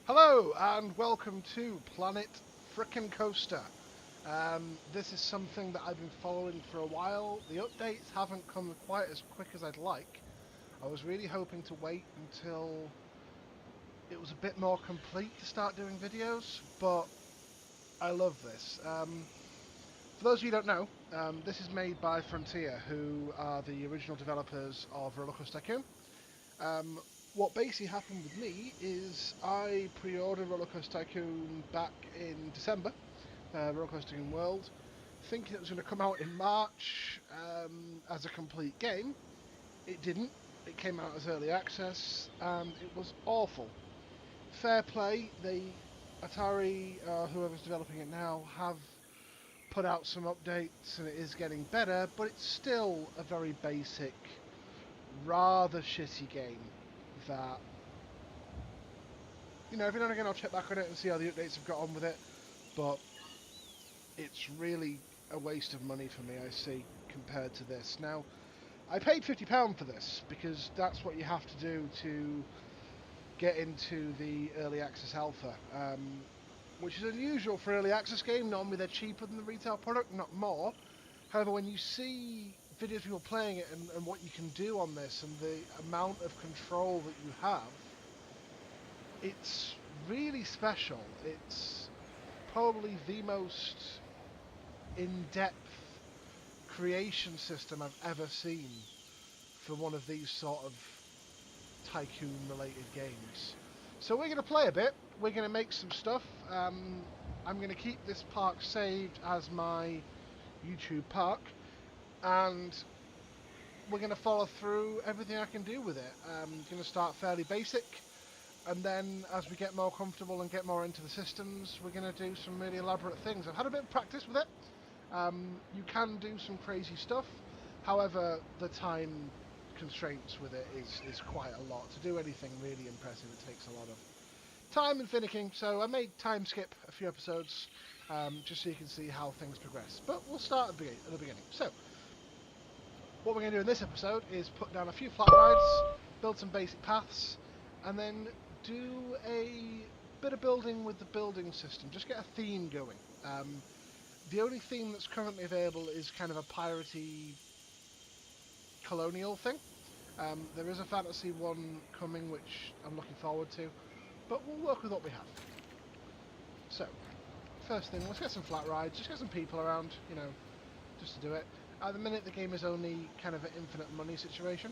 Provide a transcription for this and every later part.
Hello and welcome to Planet Frickin' Coaster. This is something that I've been following for a while. The updates haven't come quite as quick as I'd like. I was really hoping to wait until it was a bit more complete to start doing videos, but I love this. For those of you who don't know, this is made by Frontier, who are the original developers of Roller Coaster Tycoon. What basically happened with me is I pre-ordered Roller Coaster Tycoon back in December, Roller Coaster Tycoon World, thinking it was going to come out in March as a complete game. It didn't. It came out as early access, and it was awful. Fair play, Atari, whoever's developing it now, have put out some updates, and it is getting better, but it's still a very basic, rather shitty game that, every now and again I'll check back on it and see how the updates have got on with it, but it's really a waste of money for me, I see, compared to this. Now, I paid £50 for this, because that's what you have to do to get into the early access alpha, which is unusual for early access game. Normally they're cheaper than the retail product, not more. However, when you see videos of people playing it and what you can do on this and the amount of control that you have, it's really special. It's probably the most in-depth creation system I've ever seen for one of these sort of tycoon-related games. So we're going to play a bit. We're going to make some stuff. I'm going to keep this park saved as my YouTube park, and we're going to follow through everything I can do with it. I'm going to start fairly basic, and then as we get more comfortable and get more into the systems, we're going to do some really elaborate things. I've had a bit of practice with it. You can do some crazy stuff. However, the time constraints with it is quite a lot. To do anything really impressive, it takes a lot of time and finicking. So I made time skip a few episodes just so you can see how things progress. But we'll start at the beginning. So what we're going to do in this episode is put down a few flat rides, build some basic paths, and then do a bit of building with the building system. Just get a theme going. The only theme that's currently available is kind of a piratey colonial thing. There is a fantasy one coming, which I'm looking forward to, but we'll work with what we have. So, first thing, let's get some flat rides, just get some people around, just to do it. At the minute, the game is only kind of an infinite money situation,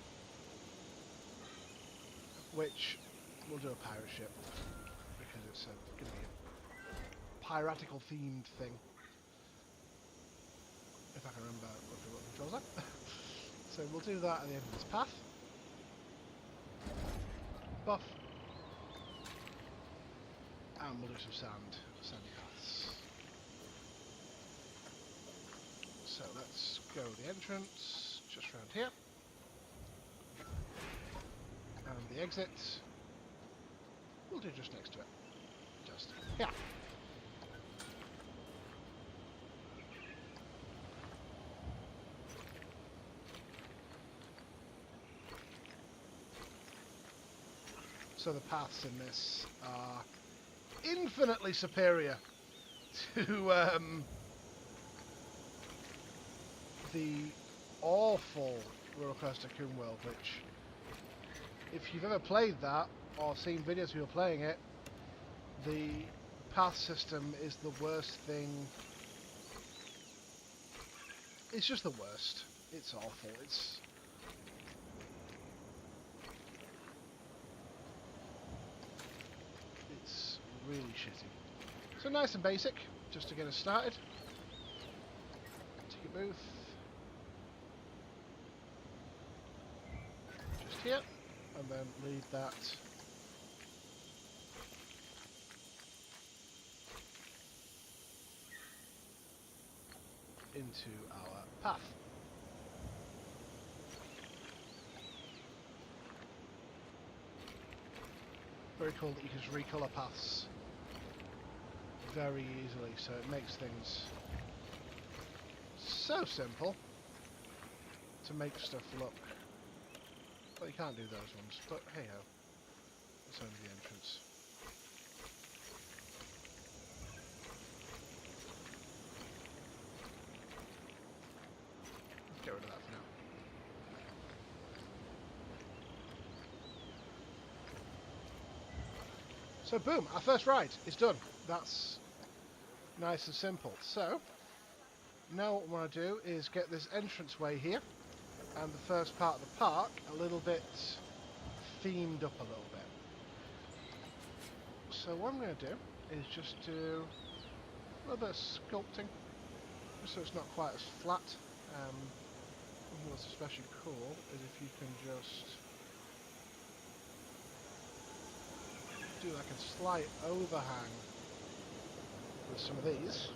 which we'll do a pirate ship, because it's going to be a piratical themed thing. If I can remember what the controls are. So we'll do that at the end of this path. Buff. And we'll do some sandy paths. So let's go the entrance, just around here. And the exit, we'll do just next to it. Just here. So the paths in this are infinitely superior to the awful Roller Coaster Tycoon World, which, if you've ever played that or seen videos of people playing it, the path system is the worst thing. It's just the worst. It's awful. It's really shitty. So nice and basic, just to get us started. Ticket booth. Just here. And then lead that into our path. Very cool that you can just recolor paths very easily, so it makes things so simple to make stuff look. Well, you can't do those ones, but hey ho, it's only the entrance. So boom, our first ride is done. That's nice and simple. So now what we want to do is get this entranceway here and the first part of the park a little bit themed up a little bit. So what I'm going to do is just do a little bit of sculpting, just so it's not quite as flat. What's especially cool is if you can just do like a slight overhang with some of these.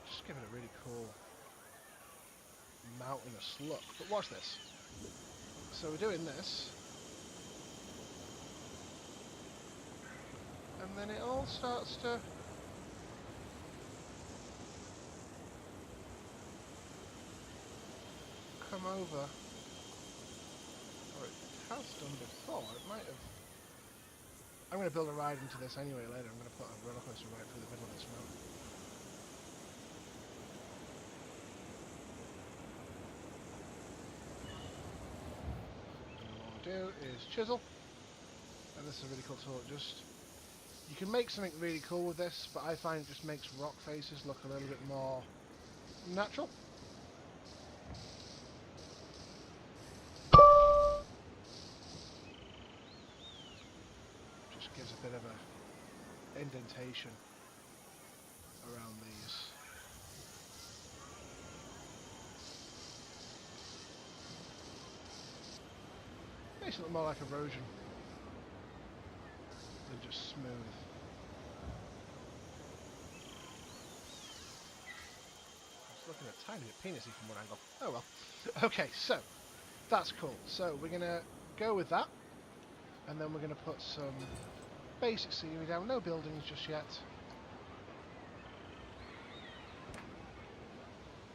Just give it a really cool mountainous look. But watch this. So we're doing this, and then it all starts to come over, or it has done before. It might have. I'm going to build a ride into this anyway later. I'm going to put a roller coaster right through the middle of this mountain. Do is chisel, and this is a really cool tool. You can make something really cool with this, but I find it just makes rock faces look a little bit more natural. Just gives a bit of a indentation around these. Makes it look more like erosion than just smooth. It's looking a tiny bit penisy from one angle. Oh well. Okay, so that's cool. So we're gonna go with that, and then we're gonna put some basic scenery down. No buildings just yet.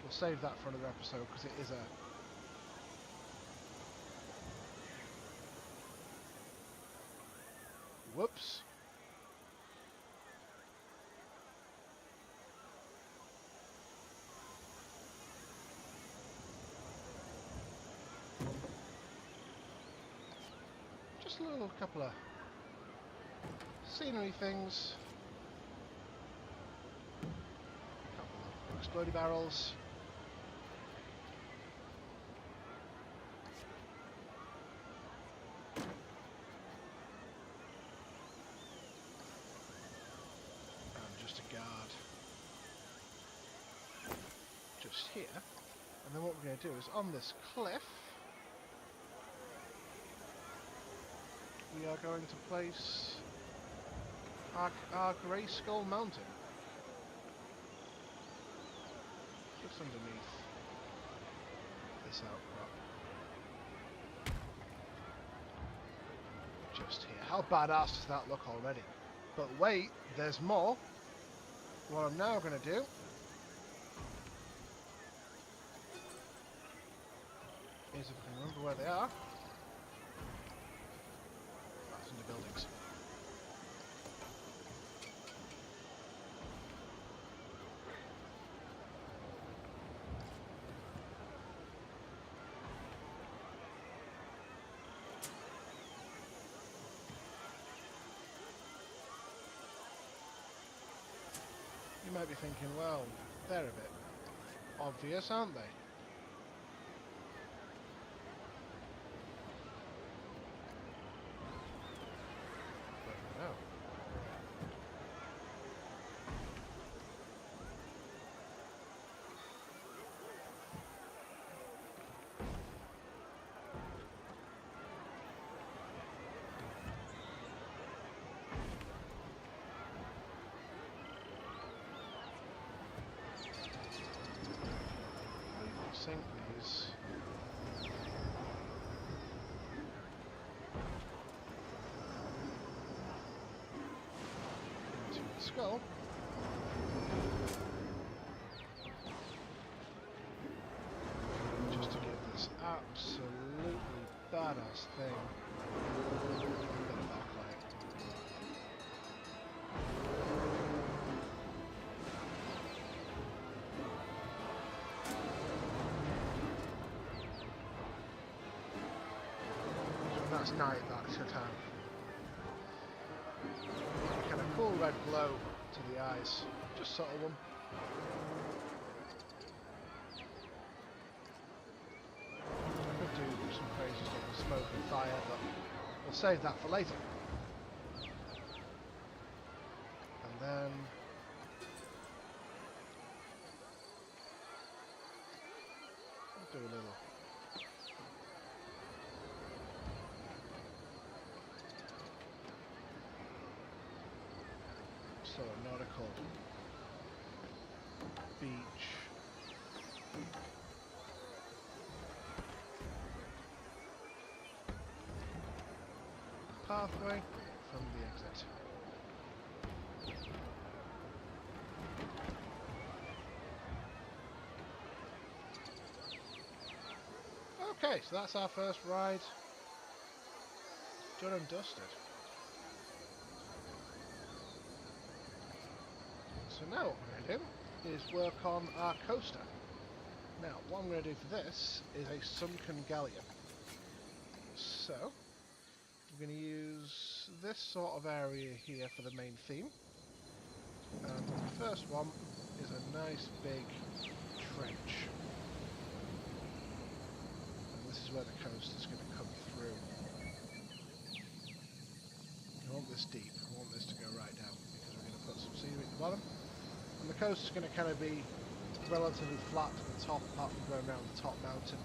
We'll save that for another episode because it is a whoops. Just a little couple of scenery things. A couple of explodey barrels. Guard just here, and then what we're going to do is on this cliff we are going to place our grey skull mountain just underneath this outcrop just here. How badass does that look already? But wait, there's more. What I'm now going to do is, if I can remember where they are, that's in the buildings. You might be thinking, well, they're a bit obvious, aren't they? But no. Sink these. Into the skull. Just to give this absolutely badass thing a bit of backlight. nice night that should have. A kind of cool red glow to the eyes. Just subtle one. I could do some crazy stuff with smoke and fire, but we'll save that for later. And then we'll do a little sort of nautical beach. Pathway from the exit. Okay, so that's our first ride done and dusted. So now what we're going to do is work on our coaster. Now, what I'm going to do for this is a sunken galleon. So, we're going to use this sort of area here for the main theme. And the first one is a nice big trench. And this is where the coaster's going to come through. I want this deep, I want this to go right down, because we're going to put some scenery at the bottom. And the coaster's going to kind of be relatively flat to the top, apart from going around the top mountain.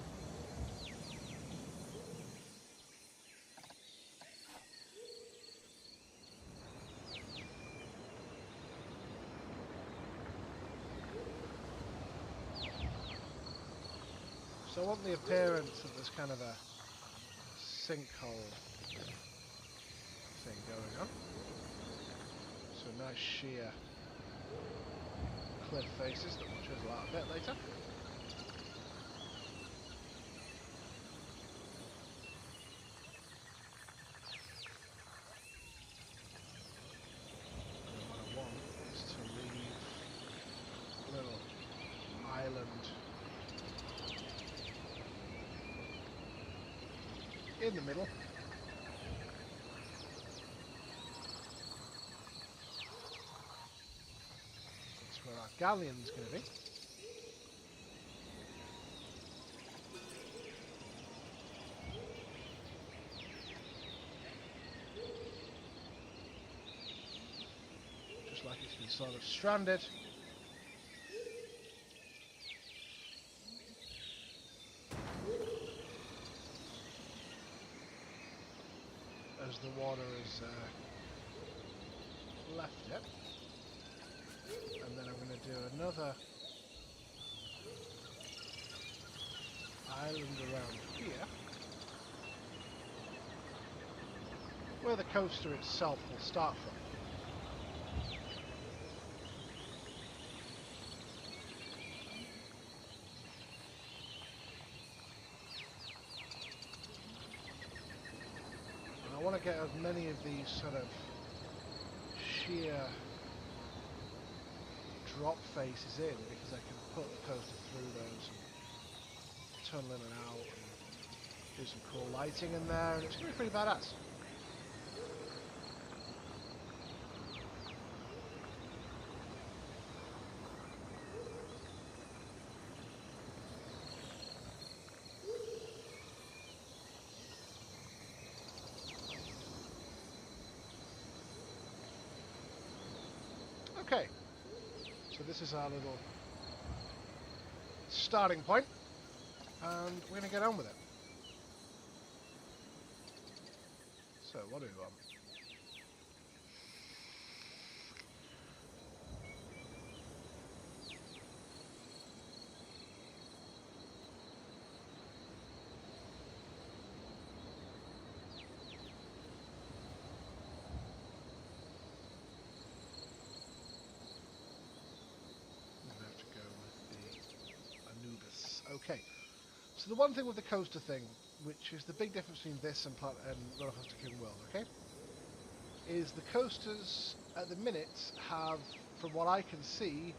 So I want the appearance of this kind of a sinkhole thing going on. So nice sheer cliff faces that we'll chisel out a bit later. And what I want is to leave a little island in the middle. That's where our galleon's going to be. Just like it's been sort of stranded. As the water has left it. And then I'm going to do another island around here, where the coaster itself will start from. And I want to get as many of these sort of sheer drop faces in, because I can put the coaster through those and tunnel in and out and do some cool lighting in there, and it's going to be pretty badass. Okay, so this is our little starting point, and we're going to get on with it. So, what do we want? Okay, so the one thing with the coaster thing, which is the big difference between this and Roller Coaster King World, okay, is the coasters at the minute have, from what I can see,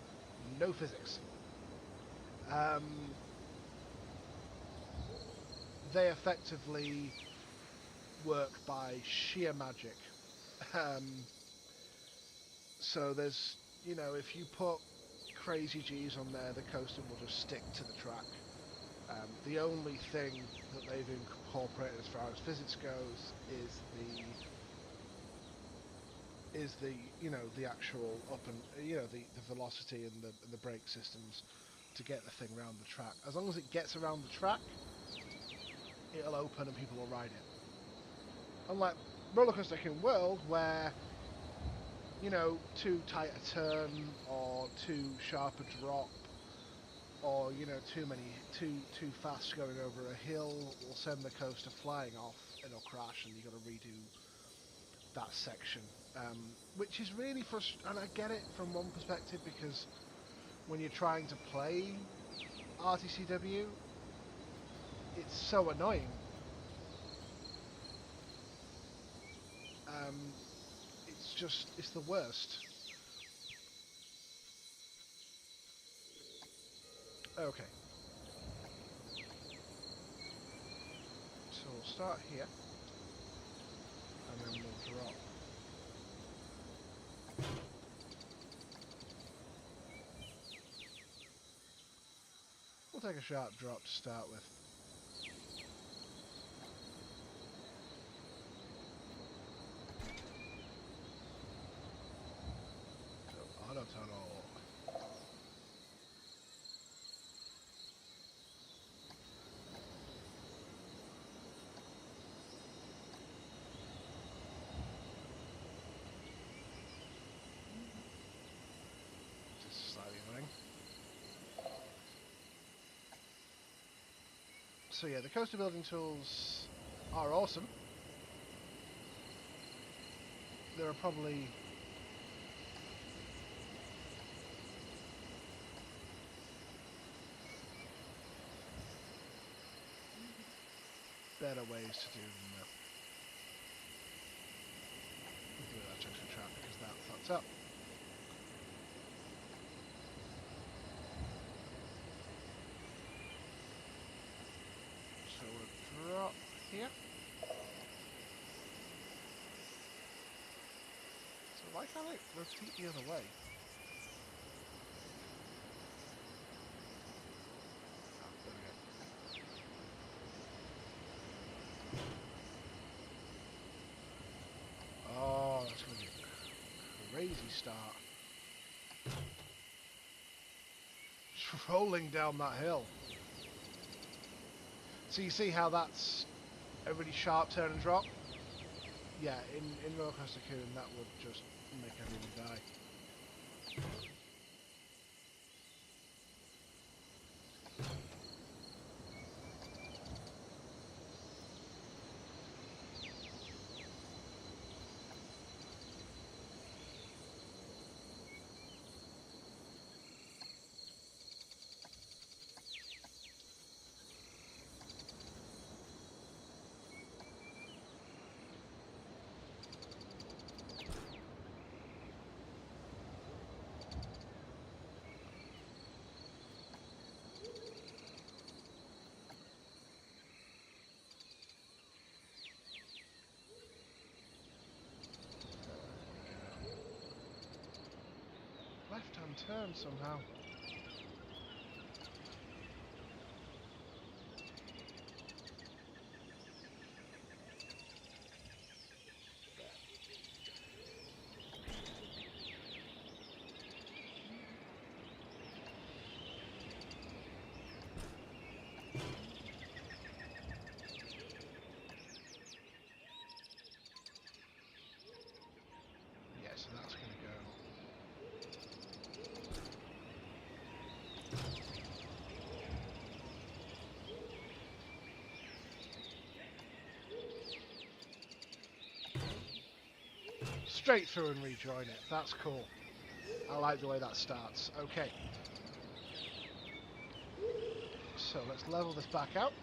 no physics. They effectively work by sheer magic. Um, so there's, you know, if you put crazy G's on there, the coaster will just stick to the track. The only thing that they've incorporated as far as physics goes is the you know the actual up and you know the velocity and the brake systems to get the thing around the track. As long as it gets around the track, it'll open and people will ride it. Unlike Roller Coaster Tycoon World, where you know too tight a turn or too sharp a drop, or you know too fast going over a hill will send the coaster flying off. It'll crash and you've got to redo that section, which is really frustrating. And I get it from one perspective, because when you're trying to play RTCW, it's so annoying. It's the worst. Okay, so we'll start here, and then we'll drop. We'll take a sharp drop to start with. So, auto tunnel. Just slightly annoying. So yeah, the coaster building tools are awesome. There are probably better ways to do than that. Do that junction trap because that fucked up. So we'll drop here. So why can't I repeat the other way? Oh, that's going to be a crazy start. Just rolling down that hill. So you see how that's a really sharp turn and drop? Yeah, in Roller Coaster Tycoon that would just make everyone die. Left-hand turn somehow. Yeah, so that's going to go. Straight through and rejoin it. That's cool. I like the way that starts. Okay. So let's level this back out.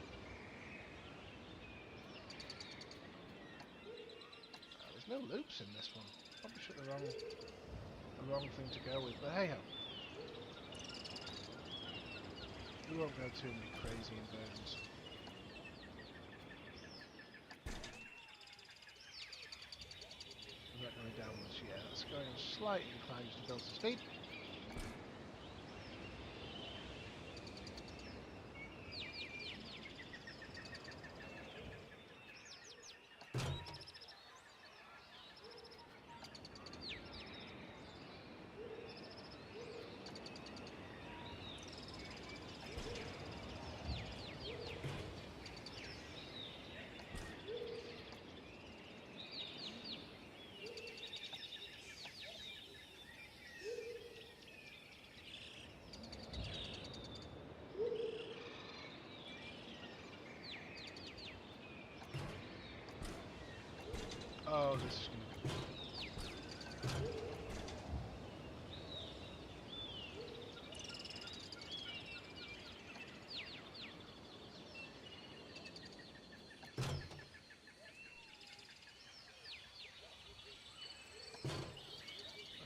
There's no loops in this one. Probably took the wrong thing to go with, but hey ho. We won't go too many crazy inversions. slight incline just to build some speed. Oh, this is going to be...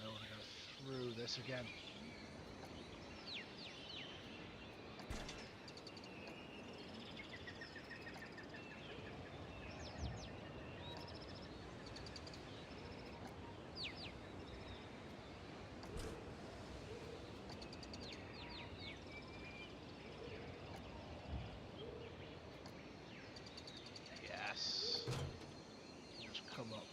I want to go through this again. Yes. Just come up.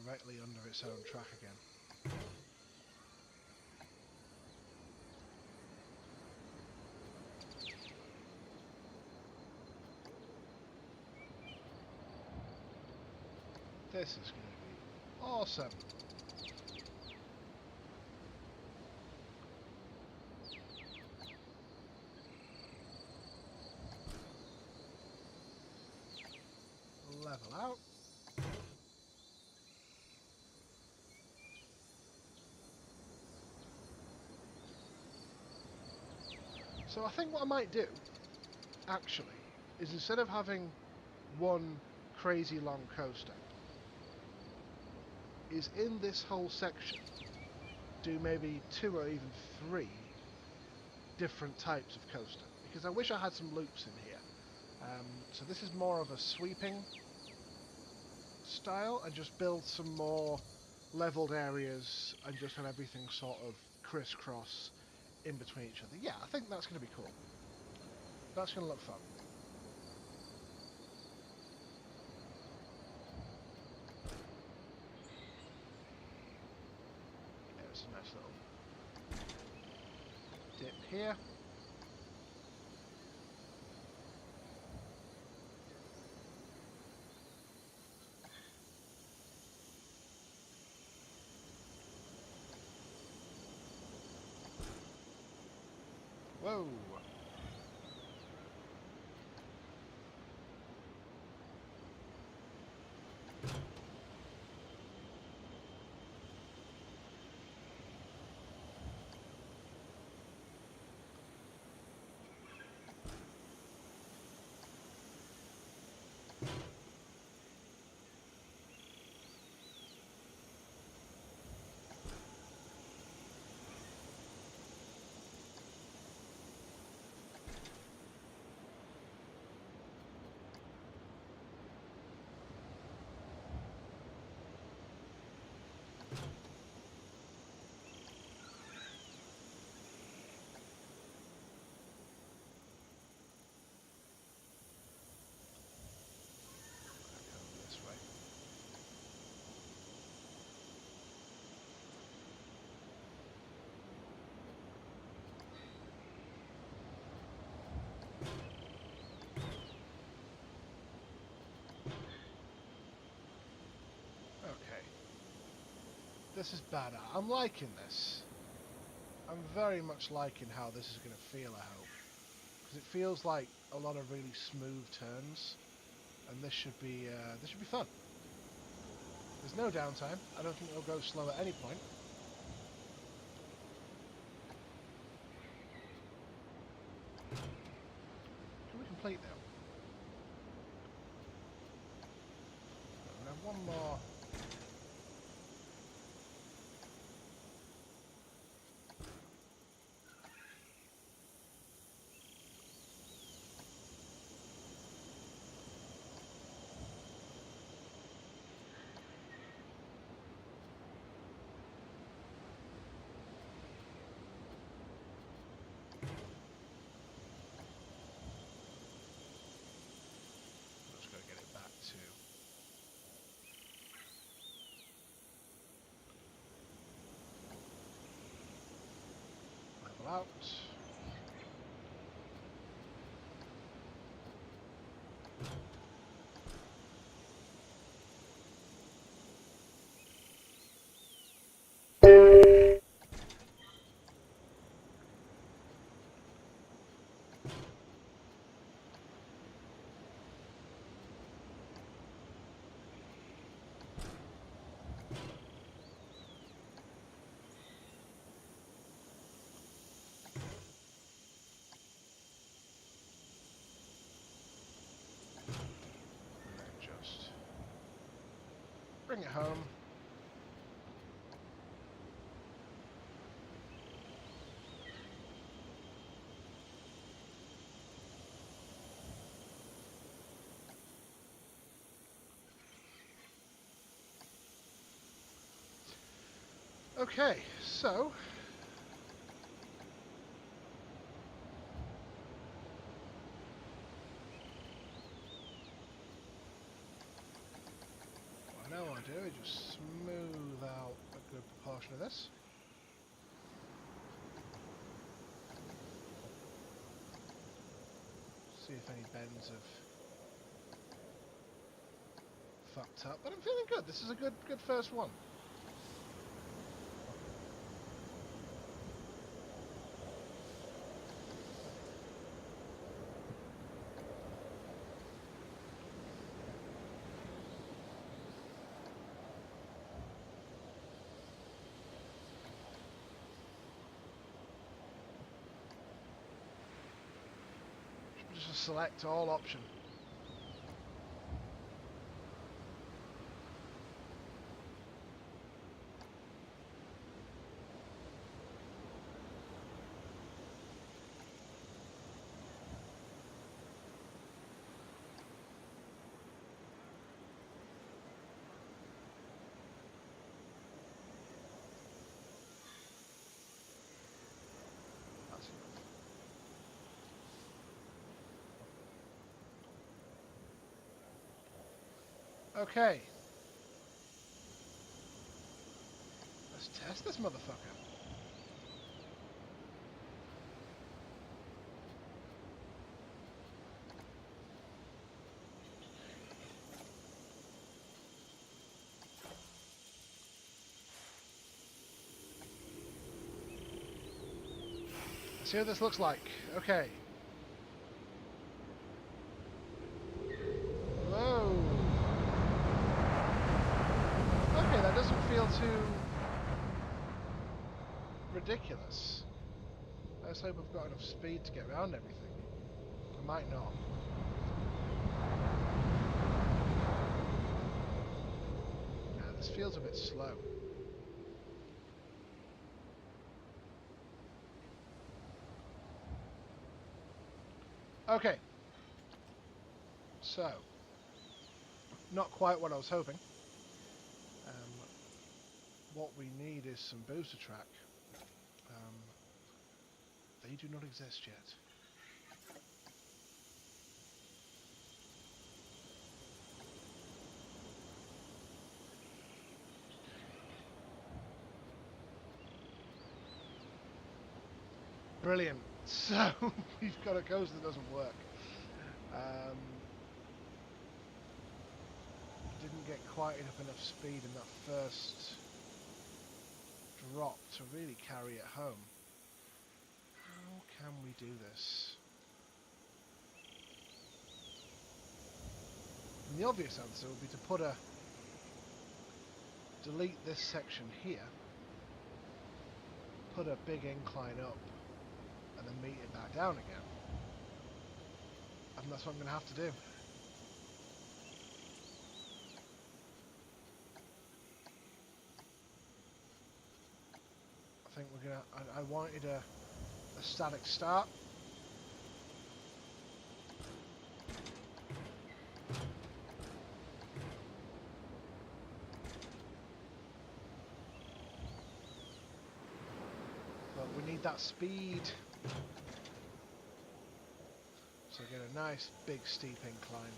Directly under its own track again. This is going to be awesome. Level out. So I think what I might do, actually, is instead of having one crazy long coaster, is in this whole section, do maybe 2 or even 3 different types of coaster. Because I wish I had some loops in here. So this is more of a sweeping style, and just build some more leveled areas and just have everything sort of crisscross in between each other. Yeah, I think that's going to be cool. That's going to look fun. There's a nice little dip here. Whoa! This way. Okay. This is bad. I'm liking this. I'm very much liking how this is going to feel, I hope. Because it feels like a lot of really smooth turns. And this should be fun. There's no downtime. I don't think it'll go slow at any point. Can we complete them? We have one more. out. Just bring it home. Okay, so what I know what I do is just smooth out a good proportion of this. See if any bends have fucked up, but I'm feeling good. This is a good first one. Just select all option. That's enough. Okay. Let's test this motherfucker. Let's see what this looks like. Okay. Whoa. Okay, that doesn't feel too ridiculous. Let's hope I've got enough speed to get around everything. I might not. Nah, this feels a bit slow. Okay. So, not quite what I was hoping. What we need is some booster track. They do not exist yet. Brilliant. So, we've got a coaster that doesn't work. Didn't get quite enough speed in that first drop to really carry it home. How can we do this? And the obvious answer would be to delete this section here, put a big incline up, and then meet it back down again. And that's what I'm going to have to do. I think we're gonna. I wanted a static start. But we need that speed. So get a nice big steep incline.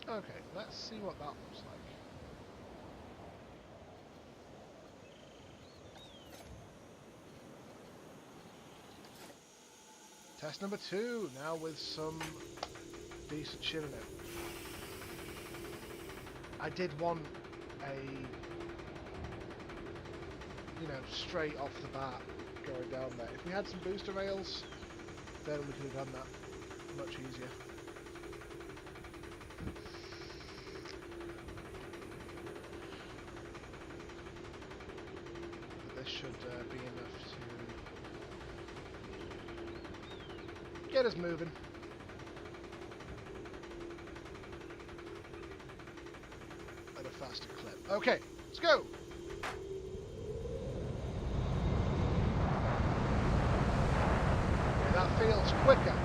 Okay, let's see what that looks like. Test number 2, now with some decent shit in it. I did want a, you know, straight off the bat going down there. If we had some booster rails, then we could have done that much easier. But this should be enough to get us moving. At a faster clip. Okay, let's go! Yeah, that feels quicker.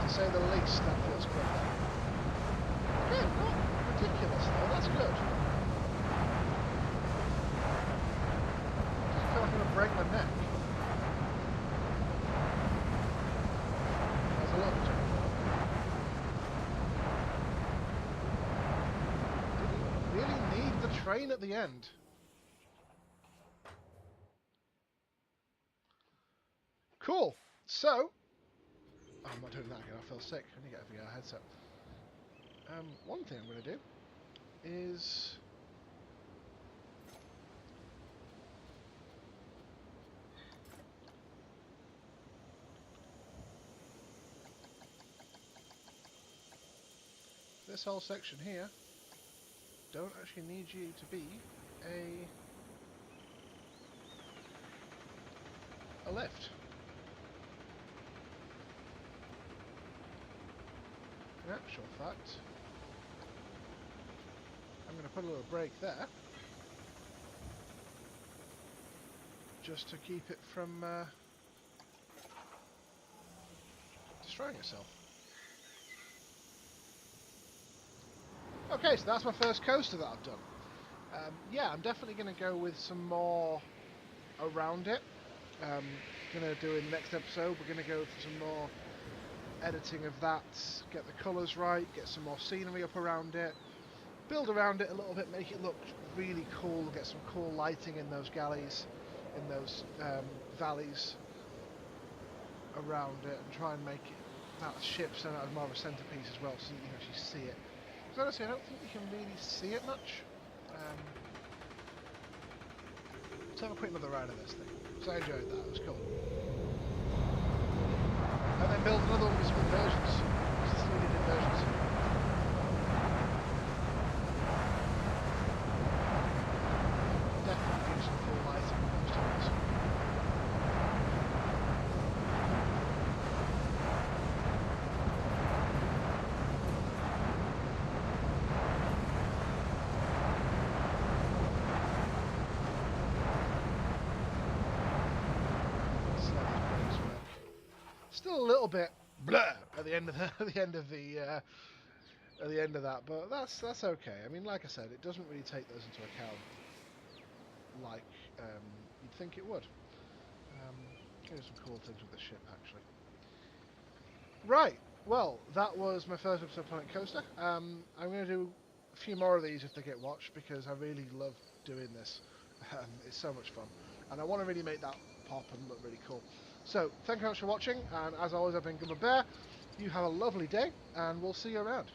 To say the least, that feels quicker. Okay, not ridiculous though, that's good. Doesn't feel like I'm going to break my neck. There's a look. Did he really need the train at the end? Cool. So, oh, I'm not doing that again. I feel sick. I need to get a VR headset. One thing I'm going to do is this whole section here don't actually need you to be a lift. In actual fact, I'm going to put a little brake there just to keep it from destroying itself. Okay, so that's my first coaster that I've done. Yeah, I'm definitely going to go with some more around it. Going to do in the next episode, we're going to go for some more editing of that, get the colours right, get some more scenery up around it, build around it a little bit, make it look really cool, get some cool lighting in those galleys, in those valleys around it, and try and make it, that ship stand out as more of a centrepiece as well, so you can actually see it. Because honestly, I don't think you can really see it much. Let's have a quick another ride of this thing. So I enjoyed that, it was cool. And then build another one with some inversions. Just 3D inversions. Definitely do some full lighting with those tunnels. Still a little bit bleh at the end of that, but that's okay. I mean, like I said, it doesn't really take those into account like you'd think it would. Here's some cool things with the ship, actually. Right, well, that was my first episode of Planet Coaster. I'm going to do a few more of these if they get watched, because I really love doing this. It's so much fun, and I want to really make that pop and look really cool. So, thank you very much for watching, and as always, I've been Gummer Bear. You have a lovely day, and we'll see you around.